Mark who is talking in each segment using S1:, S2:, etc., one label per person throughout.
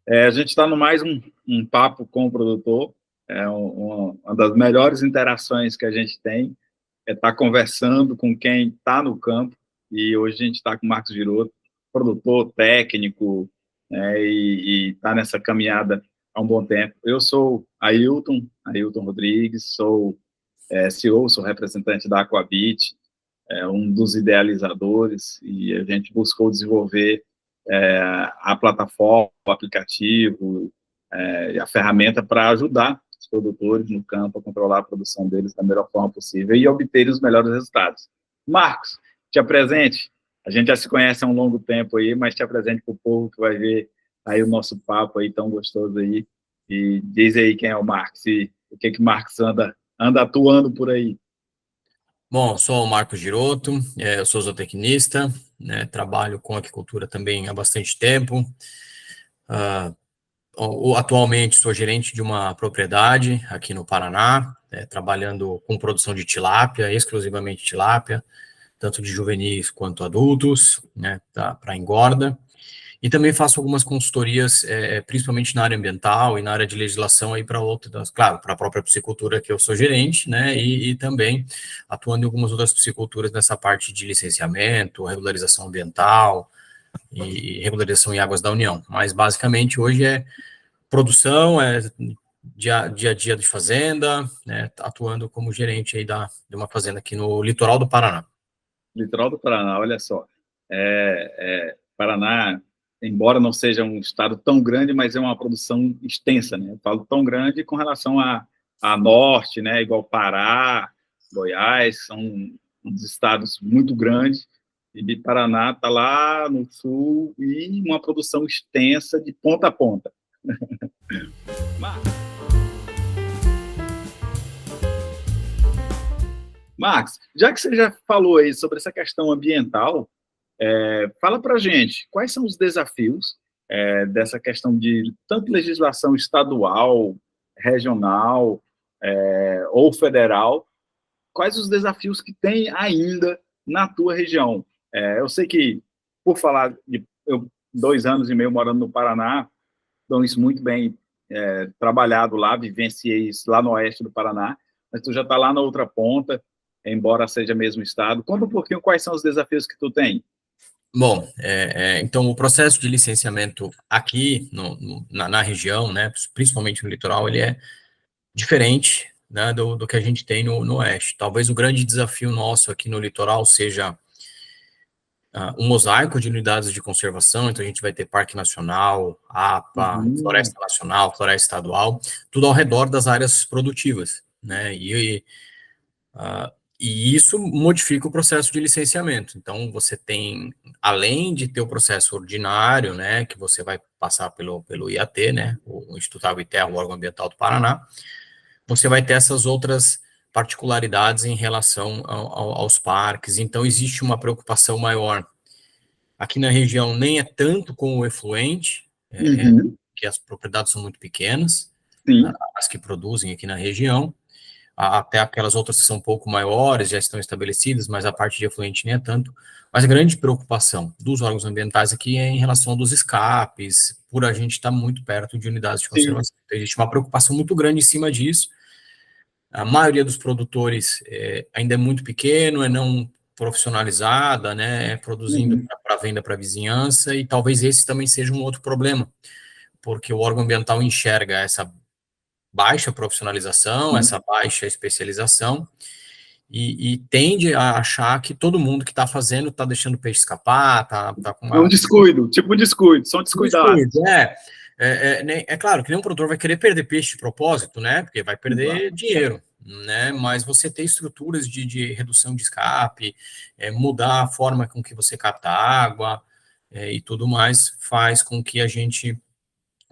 S1: A gente está no mais um papo com o produtor. Uma das melhores interações que a gente tem é estar conversando com quem está no campo. E hoje a gente está com o Marcos Giroto, produtor, técnico, e está nessa caminhada há um bom tempo. Eu sou Ailton Rodrigues, sou CEO, sou representante da Aquabit, um dos idealizadores, e a gente buscou desenvolver a plataforma, o aplicativo, e a ferramenta para ajudar os produtores no campo a controlar a produção deles da melhor forma possível e obter os melhores resultados. Marcos, te apresente. A gente já se conhece há um longo tempo aí, mas te apresente para o povo que vai ver aí o nosso papo aí tão gostoso aí. E diz aí quem é o Marcos e o que o Marcos anda atuando por aí.
S2: Bom, sou o Marcos Giroto, eu sou zootecnista, né, trabalho com aquicultura também há bastante tempo. Atualmente sou gerente de uma propriedade aqui no Paraná, trabalhando com produção de tilápia, exclusivamente tilápia, tanto de juvenis quanto adultos, né, para engorda. E também faço algumas consultorias, principalmente na área ambiental e na área de legislação aí para outras, claro, para a própria piscicultura que eu sou gerente, né, e também atuando em algumas outras pisciculturas nessa parte de licenciamento, regularização ambiental e regularização em águas da União. Mas basicamente hoje é produção, dia a dia de fazenda, né, atuando como gerente aí de uma fazenda aqui no litoral do Paraná.
S1: Litoral do Paraná, olha só. Paraná, embora não seja um estado tão grande, mas é uma produção extensa, né? Eu falo tão grande com relação a norte, né? Igual Pará, Goiás, são uns estados muito grandes, e Paraná está lá no sul e uma produção extensa de ponta a ponta. Max, já que você já falou aí sobre essa questão ambiental, fala para a gente quais são os desafios dessa questão de tanto legislação estadual, regional ou federal, quais os desafios que tem ainda na tua região. Eu sei que, por falar de 2 anos e meio morando no Paraná, então isso muito bem trabalhado lá, vivenciei isso lá no oeste do Paraná, mas tu já está lá na outra ponta, embora seja mesmo estado. Conta um pouquinho quais são os desafios que tu tem.
S2: Bom, então o processo de licenciamento aqui na região, né, principalmente no litoral, ele é diferente, né, do que a gente tem no oeste. Talvez o grande desafio nosso aqui no litoral seja um mosaico de unidades de conservação, então a gente vai ter Parque Nacional, APA, Floresta Nacional, Floresta Estadual, tudo ao redor das áreas produtivas, né, e isso modifica o processo de licenciamento. Então, você tem, além de ter o processo ordinário, né, que você vai passar pelo IAT, né, o Instituto Água e Terra, o órgão ambiental do Paraná, você vai ter essas outras particularidades em relação aos parques. Então, existe uma preocupação maior. Aqui na região, nem é tanto com o efluente, que as propriedades são muito pequenas,
S1: Sim.
S2: as que produzem aqui na região, até aquelas outras que são um pouco maiores, já estão estabelecidas, mas a parte de efluente nem é tanto. Mas a grande preocupação dos órgãos ambientais aqui é em relação dos escapes, por a gente estar muito perto de unidades de conservação. Então, existe uma preocupação muito grande em cima disso. A maioria dos produtores ainda é muito pequeno, é não profissionalizada, né, produzindo para venda para a vizinhança, e talvez esse também seja um outro problema, porque o órgão ambiental enxerga essa baixa profissionalização, essa baixa especialização, e tende a achar que todo mundo que está fazendo está deixando o peixe escapar, tá com uma...
S1: É um descuido, tipo um descuido, são descuidados.
S2: É claro que nenhum produtor vai querer perder peixe de propósito, né, porque vai perder dinheiro, né, mas você ter estruturas de redução de escape, mudar a forma com que você capta água e tudo mais, faz com que a gente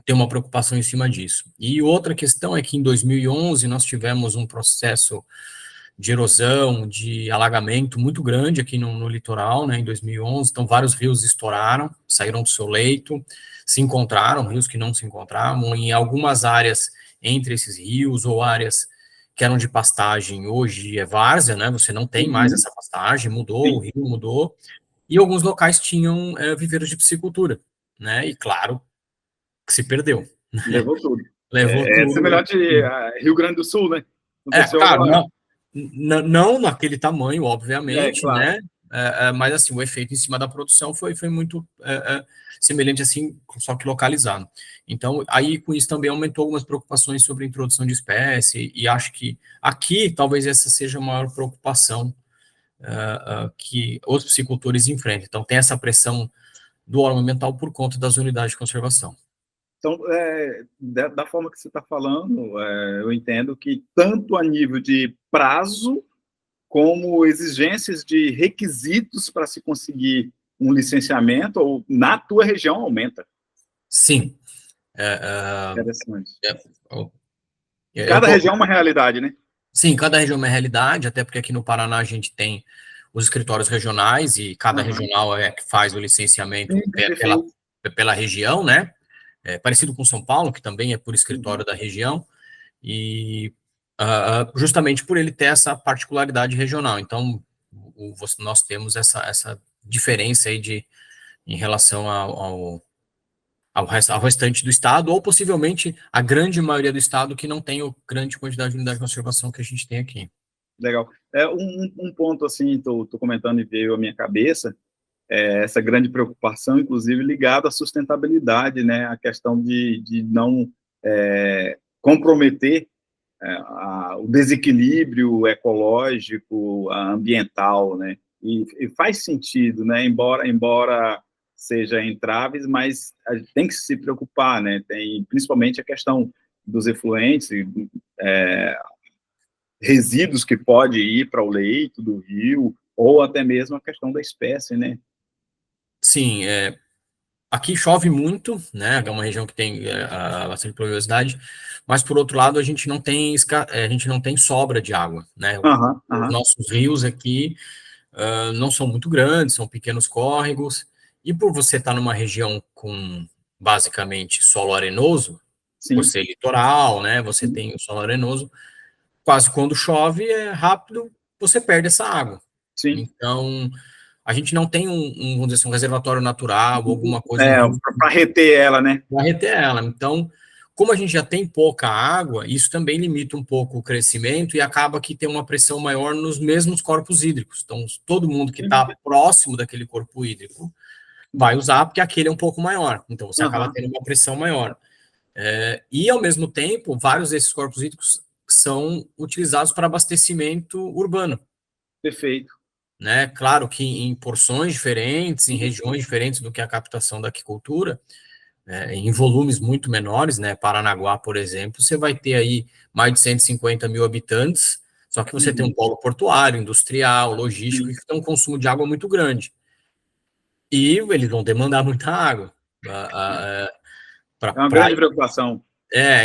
S2: tenha uma preocupação em cima disso. E outra questão é que em 2011 nós tivemos um processo de erosão, de alagamento muito grande aqui no litoral, né, em 2011, então vários rios estouraram, saíram do seu leito, se encontraram, rios que não se encontravam, em algumas áreas entre esses rios, ou áreas que eram de pastagem, hoje é várzea, né, você não tem mais essa pastagem, mudou, o rio mudou, e alguns locais tinham viveiros de piscicultura, né, e claro, que se perdeu.
S1: Levou tudo.
S2: Levou
S1: É
S2: tudo.
S1: semelhante Rio Grande do Sul, né? Aconteceu
S2: Claro,
S1: agora.
S2: não naquele tamanho, obviamente,
S1: Claro.
S2: né? Mas assim, o efeito em cima da produção foi muito semelhante assim, só que localizado. Então, aí com isso também aumentou algumas preocupações sobre a introdução de espécie, e acho que aqui talvez essa seja a maior preocupação que os piscicultores enfrentam. Então, tem essa pressão do óleo ambiental por conta das unidades de conservação.
S1: Então, da forma que você está falando, eu entendo que tanto a nível de prazo, como exigências de requisitos para se conseguir um licenciamento, ou na tua região aumenta.
S2: Sim.
S1: Interessante.
S2: Eu
S1: Cada
S2: tô,
S1: região é uma realidade, né?
S2: sim, cada região é uma realidade, até porque aqui no Paraná a gente tem os escritórios regionais e cada regional é que faz o licenciamento
S1: Sim, perfeito.
S2: pela região, né? Parecido com São Paulo, que também é por escritório
S1: Uhum.
S2: da região, e justamente por ele ter essa particularidade regional. Então, nós temos essa diferença aí em relação ao restante do estado, ou possivelmente a grande maioria do estado que não tem a grande quantidade de unidade de conservação que a gente tem aqui.
S1: Legal. Um ponto, assim, estou comentando e veio à minha cabeça, essa grande preocupação, inclusive, ligada à sustentabilidade, né? A questão de não comprometer o desequilíbrio ecológico, ambiental, né? E faz sentido, né? Embora seja entraves, mas a gente tem que se preocupar, né? Tem principalmente a questão dos efluentes, resíduos que pode ir para o leito do rio, ou até mesmo a questão da espécie, né?
S2: Sim, aqui chove muito, né? É uma região que tem bastante pluviosidade, mas por outro lado a gente não tem a gente não tem sobra de água, né? Os nossos rios aqui não são muito grandes, são pequenos córregos, e por você estar numa região com basicamente solo arenoso,
S1: Sim,
S2: você é litoral, né? Você
S1: sim,
S2: tem o solo arenoso, quase quando chove é rápido, você perde essa água.
S1: sim.
S2: Então, a gente não tem vamos dizer assim, um reservatório natural, alguma coisa, um rio
S1: Para reter ela, né?
S2: para reter ela. Então, como a gente já tem pouca água, isso também limita um pouco o crescimento e acaba que tem uma pressão maior nos mesmos corpos hídricos. Então, todo mundo que está próximo daquele corpo hídrico vai usar, porque aquele é um pouco maior. Então, você acaba tendo uma pressão maior. E, ao mesmo tempo, vários desses corpos hídricos são utilizados para abastecimento urbano.
S1: Perfeito.
S2: Né? Claro que em porções diferentes, em regiões diferentes do que a captação da aquicultura, em volumes muito menores, né? Paranaguá, por exemplo, você vai ter aí mais de 150 mil habitantes, só que você tem um polo portuário, industrial, logístico, que tem um consumo de água muito grande. E eles vão demandar muita água.
S1: É uma grande preocupação.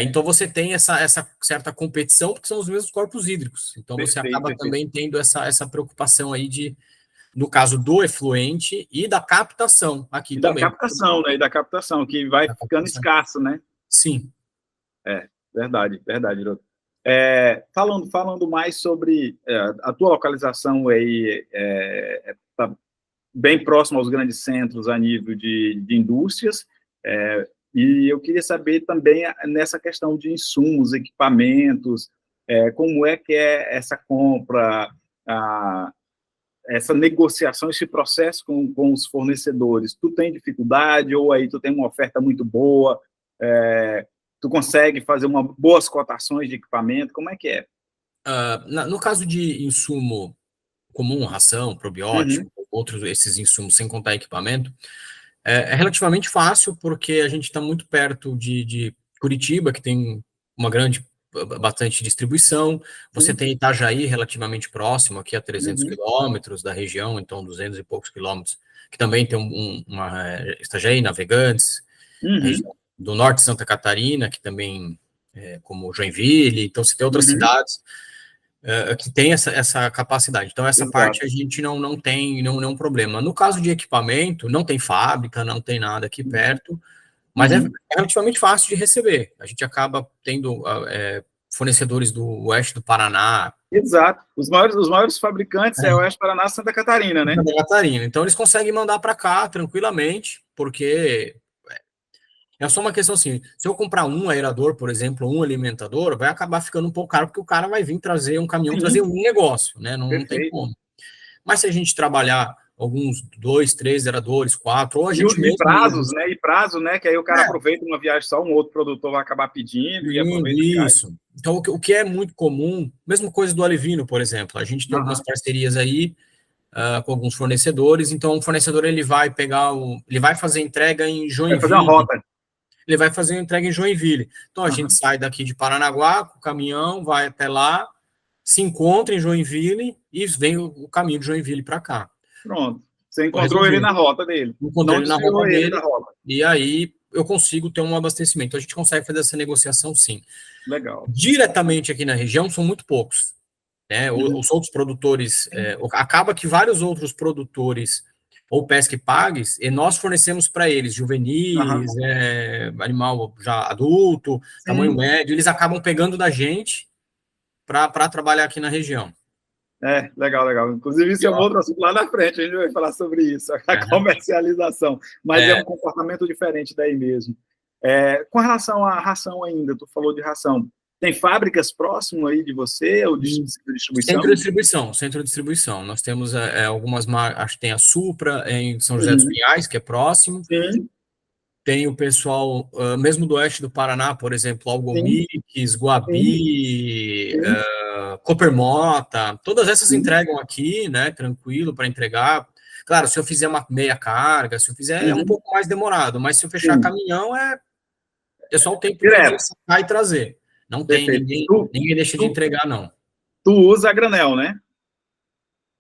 S2: Então você tem essa certa competição, porque são os mesmos corpos hídricos. Então você
S1: Perfeito,
S2: acaba
S1: perfeito.
S2: também tendo essa preocupação aí no caso do efluente e da captação aqui
S1: E da
S2: também.
S1: captação, né? E da captação, que vai ficando escasso, né?
S2: Sim.
S1: Verdade, verdade, Hiroto. Falando mais sobre a tua localização aí, tá bem próximo aos grandes centros a nível de indústrias, e eu queria saber também nessa questão de insumos, equipamentos, como é que é essa compra, essa negociação, esse processo com os fornecedores. Tu tem dificuldade ou aí tu tem uma oferta muito boa, tu consegue fazer boas cotações de equipamento, como é que é?
S2: No caso de insumo comum, ração, probiótico, outros esses insumos, sem contar equipamento, é relativamente fácil, porque a gente está muito perto de Curitiba, que tem bastante distribuição. Você tem Itajaí, relativamente próximo, aqui a 300 quilômetros da região, então 200 e poucos quilômetros, que também tem Itajaí, Navegantes, a região do norte de Santa Catarina, que também como Joinville, então você tem outras cidades que tem essa capacidade. Então, essa parte a gente não tem nenhum problema. No caso de equipamento, não tem fábrica, não tem nada aqui perto, mas é relativamente fácil de receber. A gente acaba tendo fornecedores do oeste do Paraná.
S1: Exato. Os maiores fabricantes é o Oeste Paraná e Santa Catarina, né?
S2: Santa Catarina. Então, eles conseguem mandar para cá tranquilamente, porque É só uma questão assim, se eu comprar um aerador, por exemplo, um alimentador, vai acabar ficando um pouco caro, porque o cara vai vir trazer um caminhão, trazer
S1: Sim,
S2: um negócio, né? Não tem
S1: perfeito.
S2: como. Mas se a gente trabalhar alguns 2, 3 aeradores, 4, ou a gente
S1: E
S2: mesmo...
S1: prazos, né? E prazo, né? Que aí o cara aproveita uma viagem só, um outro produtor vai acabar pedindo e aproveita a viagem.
S2: Isso. Então, o que é muito comum, mesma coisa do Alevino, por exemplo, a gente tem algumas
S1: Aham.
S2: parcerias aí com alguns fornecedores, então o fornecedor ele vai pegar ele vai fazer entrega em
S1: Vai fazer uma
S2: Joinville,
S1: rota.
S2: ele vai fazer a entrega em Joinville. Então a gente
S1: Aham.
S2: sai daqui de Paranaguá com o caminhão, vai até lá, se encontra em Joinville e vem o caminho de Joinville para cá.
S1: Pronto. Você
S2: Vou
S1: encontrou ele
S2: resolver.
S1: na rota dele.
S2: Encontrei
S1: Não
S2: ele na rota
S1: desviou ele da
S2: dele
S1: rota.
S2: e aí eu consigo ter um abastecimento. Então, a gente consegue fazer essa negociação, sim.
S1: Legal.
S2: Diretamente aqui na região são muito poucos, né?
S1: Uhum.
S2: Os outros produtores, acaba que vários outros produtores ou pesca e pagues, e nós fornecemos para eles
S1: Aham.
S2: juvenis, animal já adulto, tamanho
S1: Sim.
S2: médio, eles acabam pegando da gente para trabalhar aqui na região.
S1: Legal, legal. Inclusive, isso
S2: E,
S1: é um
S2: ó,
S1: outro assunto lá na frente, a gente vai falar sobre isso, a comercialização. Mas é
S2: é,
S1: um comportamento diferente daí mesmo. Com relação à ração ainda, tu falou de ração. Tem fábricas próximas aí de você, ou de
S2: Centro de
S1: distribuição?
S2: distribuição, centro de distribuição. Nós temos algumas marcas, acho que tem a Supra em São José dos
S1: Uhum.
S2: Pinhais, que é próximo.
S1: Sim,
S2: Tem o pessoal, mesmo do oeste do Paraná, por exemplo,
S1: sim,
S2: Algomix,
S1: sim,
S2: Guabi,
S1: sim,
S2: Coopermota, todas essas
S1: sim.
S2: entregam aqui, né, tranquilo para entregar. Claro, se eu fizer uma meia carga, se eu fizer é um
S1: Uhum.
S2: pouco mais demorado, mas se eu fechar
S1: Sim.
S2: caminhão é só o tempo de
S1: Direto.
S2: sacar e trazer. Não tem,
S1: Perfeito.
S2: ninguém deixa de
S1: Tu,
S2: entregar, não.
S1: tu usa a granel, né?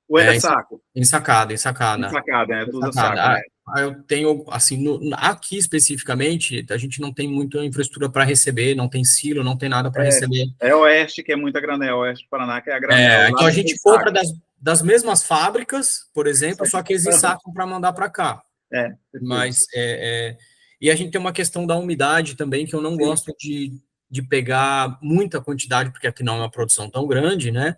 S1: Ou ainda
S2: É
S1: é saco?
S2: ensacada, ensacada.
S1: Ensacado, né? Tu usa
S2: Ensacada.
S1: saco, né?
S2: Eu tenho, assim, aqui especificamente, a gente não tem muita infraestrutura para receber, não tem silo, não tem nada para receber.
S1: É oeste que é muita granel, oeste do Paraná que é a granel. Lá
S2: Então a
S1: não tem
S2: gente compra
S1: saco.
S2: das mesmas fábricas, por exemplo, só que eles
S1: Aham.
S2: ensacam para mandar para cá.
S1: Perfeito.
S2: Mas e a gente tem uma questão da umidade também, que eu não
S1: Sim,
S2: gosto de pegar muita quantidade, porque aqui não é uma produção tão grande, né?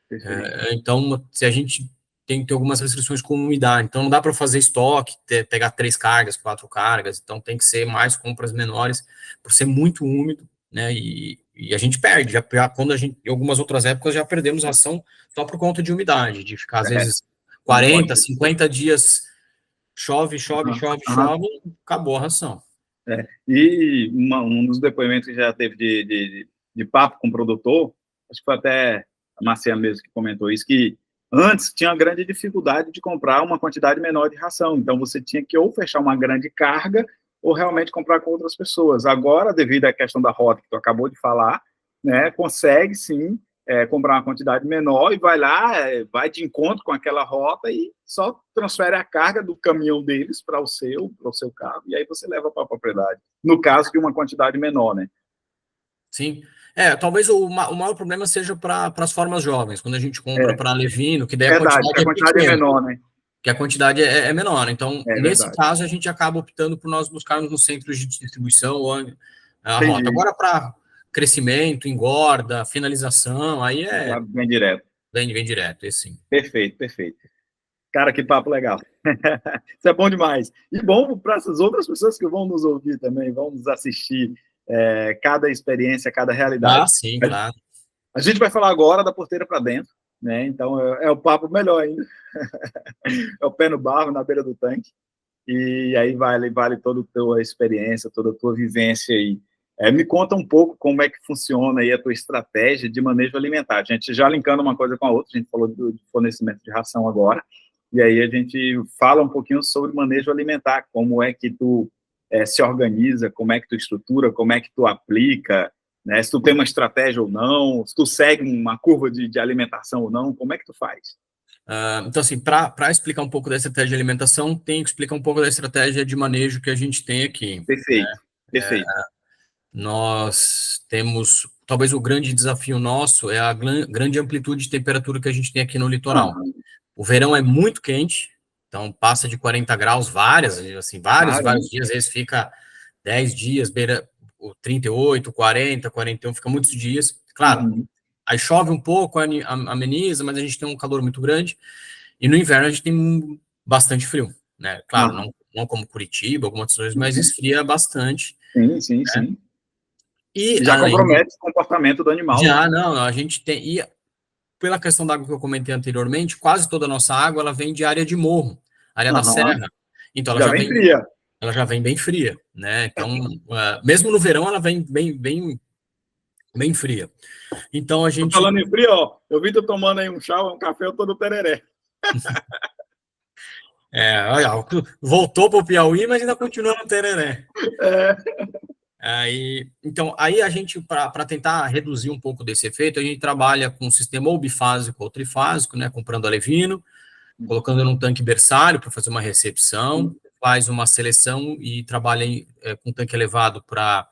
S1: perfeito.
S2: Então, se a gente tem que ter algumas restrições com umidade, então não dá para fazer estoque, pegar 3 cargas, 4 cargas, então tem que ser mais compras menores, por ser muito úmido, né? E a gente perde, já quando a gente, em algumas outras épocas, já perdemos ração só por conta de umidade, de ficar às
S1: É,
S2: vezes
S1: não pode
S2: 40,
S1: ser.
S2: 50 dias chove, chove,
S1: Aham,
S2: chove,
S1: aham.
S2: chove, acabou a ração.
S1: E um dos depoimentos que já teve de papo com o produtor, acho que foi até a Marcia mesmo que comentou isso, que antes tinha uma grande dificuldade de comprar uma quantidade menor de ração, então você tinha que ou fechar uma grande carga ou realmente comprar com outras pessoas. Agora, devido à questão da rota que tu acabou de falar, né, consegue sim comprar uma quantidade menor e vai lá, vai de encontro com aquela rota e só transfere a carga do caminhão deles para o seu carro, e aí você leva para a propriedade. No caso de uma quantidade menor, né?
S2: Sim. Talvez o maior problema seja para as formas jovens, quando a gente compra
S1: É
S2: para Levino, que daí a
S1: verdade, porque
S2: quantidade
S1: a
S2: é
S1: quantidade é
S2: pequena,
S1: menor, né?
S2: que a quantidade é menor. Então,
S1: É
S2: nesse
S1: verdade.
S2: caso, a gente acaba optando por nós buscarmos nos centros de distribuição ou a rota.
S1: Entendi.
S2: Agora, para crescimento, engorda, finalização, aí
S1: Já bem direto.
S2: vem direto, esse sim.
S1: Perfeito, perfeito. Cara, que papo legal. Isso é bom demais. E bom para essas outras pessoas que vão nos ouvir também, vão nos assistir, cada experiência, cada
S2: Ah,
S1: realidade.
S2: sim, claro.
S1: A gente vai falar agora da porteira para dentro, né? Então é o papo melhor ainda. É o pé no barro, na beira do tanque. E aí vale toda a tua experiência, toda a tua vivência aí. Me conta um pouco como é que funciona aí a tua estratégia de manejo alimentar. A gente já linkando uma coisa com a outra, a gente falou do fornecimento de ração agora, e aí a gente fala um pouquinho sobre manejo alimentar, como é que tu se organiza, como é que tu estrutura, como é que tu aplica, né? Se tu tem uma estratégia ou não, se tu segue uma curva de alimentação ou não, como é que tu faz?
S2: Então, assim, para explicar um pouco da estratégia de alimentação, tem que explicar um pouco da estratégia de manejo que a gente tem aqui.
S1: Perfeito, perfeito.
S2: Nós temos, talvez o grande desafio nosso é a grande amplitude de temperatura que a gente tem aqui no litoral.
S1: Aham.
S2: O verão é muito quente, então passa de 40 graus vários
S1: Caramba.
S2: dias, às vezes fica 10 dias, beira o 38, 40, 41, fica muitos dias. Claro,
S1: Uhum.
S2: aí chove um pouco, ameniza, mas a gente tem um calor muito grande. E no inverno a gente tem bastante frio, né? Claro,
S1: Aham.
S2: não como Curitiba, algumas situações, mas esfria bastante.
S1: Sim.
S2: Né? E
S1: já compromete o comportamento do animal.
S2: Já, não, a gente tem... E pela questão da água que eu comentei anteriormente, quase toda a nossa água, ela vem de área de morro, área da serra. Então, ela já vem fria. Ela já vem bem fria, né? Então, mesmo no verão, ela vem bem fria. Então, a gente...
S1: Tô falando em frio, ó, eu vi tu tomando aí um chá, um café, eu tô no tereré.
S2: Olha, voltou para o Piauí, mas ainda continua no tereré. Então, aí a gente, para tentar reduzir um pouco desse efeito, a gente trabalha com um sistema ou bifásico ou trifásico, né, comprando alevino, colocando num tanque berçário para fazer uma recepção, faz uma seleção e trabalha com tanque elevado para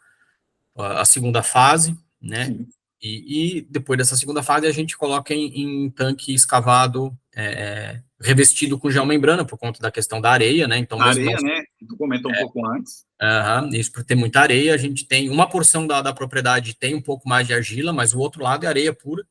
S2: a segunda fase, né? E depois dessa segunda fase a gente coloca em tanque escavado, revestido com geomembrana por conta da questão da areia, né? Então, mesmo
S1: areia, né? Tu comentou um pouco antes.
S2: Isso, por ter muita areia, a gente tem uma porção da propriedade tem um pouco mais de argila, mas o outro lado é areia pura.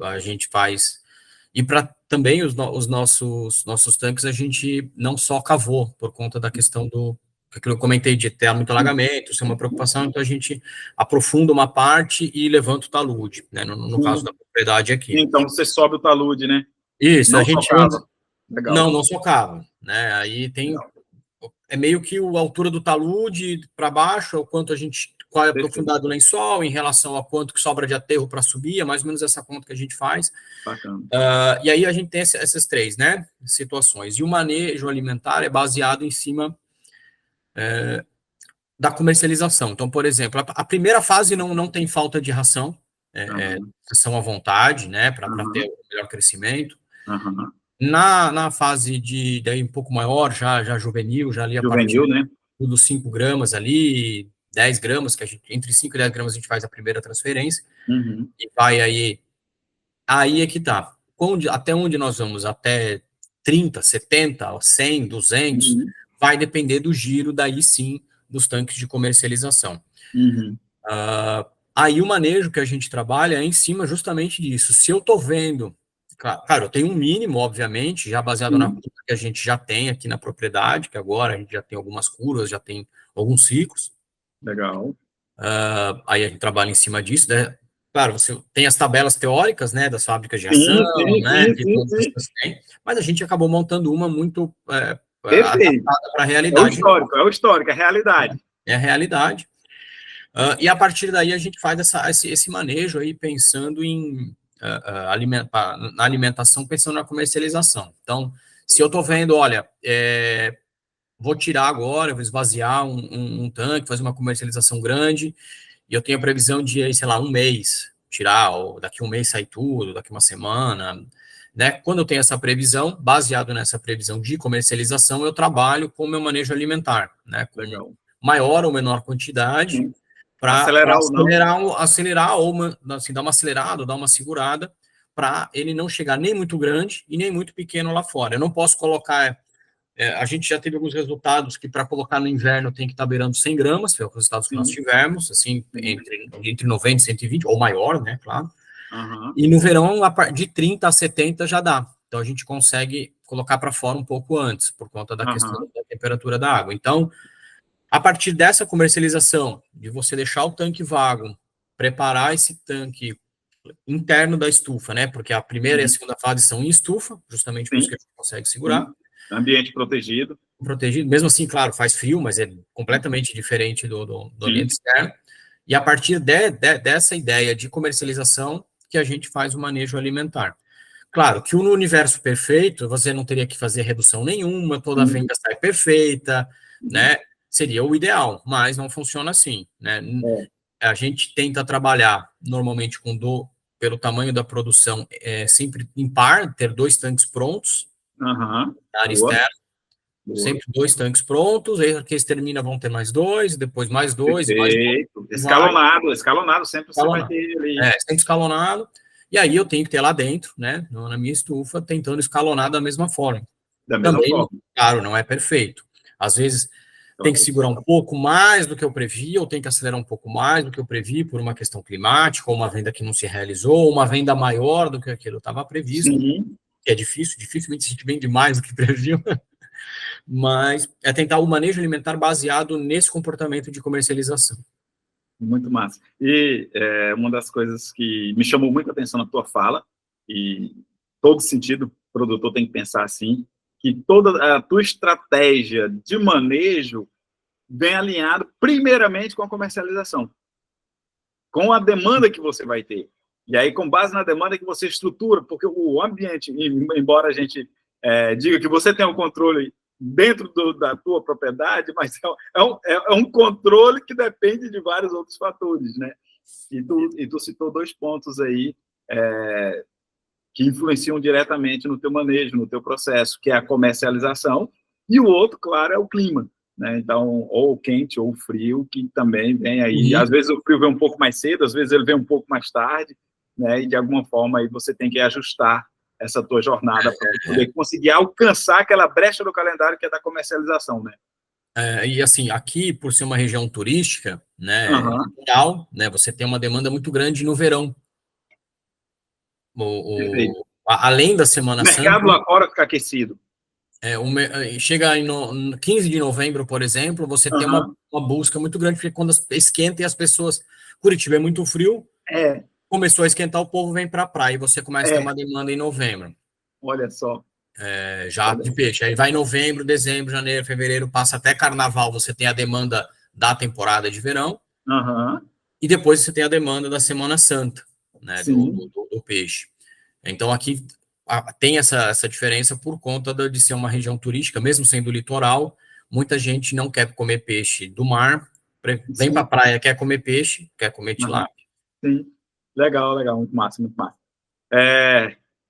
S2: A gente faz. E para também os nossos tanques, a gente não só cavou, por conta da questão do que eu comentei, de ter muito alagamento, ser uma preocupação, então a gente aprofunda uma parte e levanta o talude, né, no caso da propriedade aqui.
S1: Então você sobe o talude, né?
S2: Isso,
S1: não
S2: a gente
S1: socava. Legal.
S2: Não socava, né? Aí tem. Legal. É meio que a altura do talude para baixo, qual é a profundidade do lençol em relação a quanto que sobra de aterro para subir, é mais ou menos essa conta que a gente faz.
S1: Bacana.
S2: E aí a gente tem essas três, né, situações. E o manejo alimentar é baseado em cima da comercialização. Então, por exemplo, a primeira fase não tem falta de ração, ração à vontade, né, para ter o melhor crescimento. Na fase daí um pouco maior, já juvenil, já ali a partir
S1: né?
S2: dos 5 gramas ali, 10 gramas, que a gente, entre 5 e 10 gramas a gente faz a primeira transferência, e vai aí é que tá. Até onde nós vamos? Até 30, 70, 100, 200, vai depender do giro, daí sim, dos tanques de comercialização. Aí o manejo que a gente trabalha é em cima justamente disso. Se eu tô vendo, claro, eu tenho um mínimo, obviamente, já baseado na curva que a gente já tem aqui na propriedade, que agora a gente já tem algumas curvas, já tem alguns ciclos.
S1: Legal.
S2: Aí a gente trabalha em cima disso, né? Claro, você tem as tabelas teóricas, né, das fábricas de ação, né, que todas as pessoas têm, mas a gente acabou montando uma muito adaptada para a realidade.
S1: É o histórico, é a realidade.
S2: É a realidade. E a partir daí a gente faz esse manejo aí pensando na alimentação, pensando na comercialização. Então, se eu estou vendo, olha, vou tirar agora, vou esvaziar um tanque, fazer uma comercialização grande, e eu tenho a previsão de, sei lá, um mês tirar, ou daqui um mês sair tudo, daqui uma semana, né? Quando eu tenho essa previsão, baseado nessa previsão de comercialização, eu trabalho com o meu manejo alimentar, né? Com maior ou menor quantidade, para acelerar ou assim, dar uma acelerada, dar uma segurada, para ele não chegar nem muito grande e nem muito pequeno lá fora. Eu não posso colocar... a gente já teve alguns resultados que para colocar no inverno tem que estar beirando 100 gramas, foi os resultados que nós tivemos, assim, entre 90 e 120, ou maior, né, claro. E no verão, de 30 a 70 já dá. Então, a gente consegue colocar para fora um pouco antes, por conta da questão da temperatura da água. Então, a partir dessa comercialização, de você deixar o tanque vago, preparar esse tanque interno da estufa, né, porque a primeira e a segunda fase são em estufa, justamente por isso que a gente consegue segurar.
S1: Ambiente protegido.
S2: Protegido, mesmo assim, claro, faz frio, mas é completamente diferente do ambiente externo. E a partir dessa ideia de comercialização que a gente faz o manejo alimentar. Claro que no universo perfeito, você não teria que fazer redução nenhuma, toda a venda sai perfeita, né? Seria o ideal, mas não funciona assim, né? A gente tenta trabalhar normalmente pelo tamanho da produção, sempre em par, ter 2 tanques prontos, na área externa, sempre 2 tanques prontos, aí que eles terminam vão ter mais 2, depois mais 2, mais 2.
S1: Escalonado, sempre você vai ter ali.
S2: Sempre escalonado, e aí eu tenho que ter lá dentro, né, na minha estufa, tentando escalonar da mesma forma. Claro, não é perfeito. Às vezes tem que segurar um pouco mais do que eu previ, ou tem que acelerar um pouco mais do que eu previ por uma questão climática, ou uma venda que não se realizou, ou uma venda maior do que aquilo estava previsto, que é difícil, dificilmente a gente vende mais do que previu. Mas é tentar o manejo alimentar baseado nesse comportamento de comercialização.
S1: Muito massa. E uma das coisas que me chamou muita atenção na tua fala, e todo sentido, o produtor tem que pensar assim, que toda a tua estratégia de manejo vem alinhado primeiramente com a comercialização, com a demanda que você vai ter. E aí, com base na demanda que você estrutura, porque o ambiente, embora a gente diga que você tem um controle dentro da tua propriedade, mas é um controle que depende de vários outros fatores, né? E tu citou 2 pontos aí que influenciam diretamente no teu manejo, no teu processo, que é a comercialização, e o outro, claro, é o clima, né? Então, ou quente ou frio, que também vem aí. Às vezes o frio vem um pouco mais cedo, às vezes ele vem um pouco mais tarde, né? E de alguma forma aí você tem que ajustar essa tua jornada para poder conseguir alcançar aquela brecha do calendário que é da comercialização, né?
S2: E assim, aqui, por ser uma região turística, né, litoral, né, você tem uma demanda muito grande no verão. Além da Semana Santa.
S1: O mercado lá fora fica aquecido.
S2: Chega em 15 de novembro, por exemplo, você tem uma busca muito grande, porque quando esquenta e as pessoas... Curitiba é muito frio, começou a esquentar, o povo vem para a praia, e você começa a ter uma demanda em novembro.
S1: Olha só.
S2: De peixe. Aí vai novembro, dezembro, janeiro, fevereiro, passa até carnaval, você tem a demanda da temporada de verão, e depois você tem a demanda da Semana Santa, né, do peixe. Então, aqui tem essa diferença por conta de ser uma região turística, mesmo sendo litoral, muita gente não quer comer peixe do mar, vem para a praia, quer comer peixe, quer comer tilápia.
S1: Sim, legal, muito massa, muito massa.